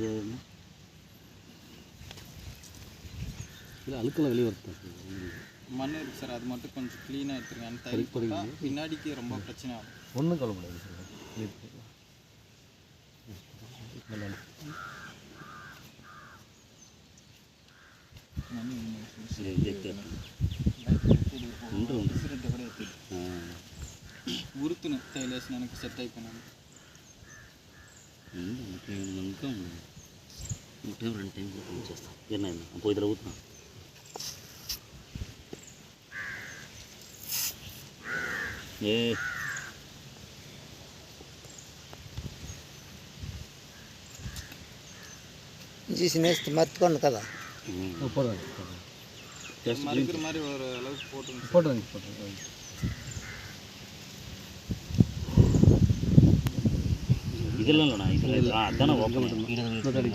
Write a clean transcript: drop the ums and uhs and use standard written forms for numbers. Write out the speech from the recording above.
இது இல்லை அழுக்கெல்லாம் வெளியே வருது. மண் இருக்குது சார், அது மட்டும் கொஞ்சம் க்ளீனாக எடுத்துருங்க. அந்த டைல் போட்டால் பின்னாடிக்கு ரொம்ப பிரச்சனை ஆகும். ஒன்றும் கவலைப்படாது சார். గుర్తును తైలేసినానికి సెట్ అయిపోయినాను. ఇంకా టైం 2 టైం చేస్తాం. ఏమైంది అప్పుడు ఇద్దరు అవుతున్నా ఏ நேற்று மறுத்துக்கொண்டு கதா மறுக்கிற மாதிரி ஒரு அளவுக்கு போட்டு இதெல்லாம் இல்லைண்ணா. இதெல்லாம் அதானே ஓகே.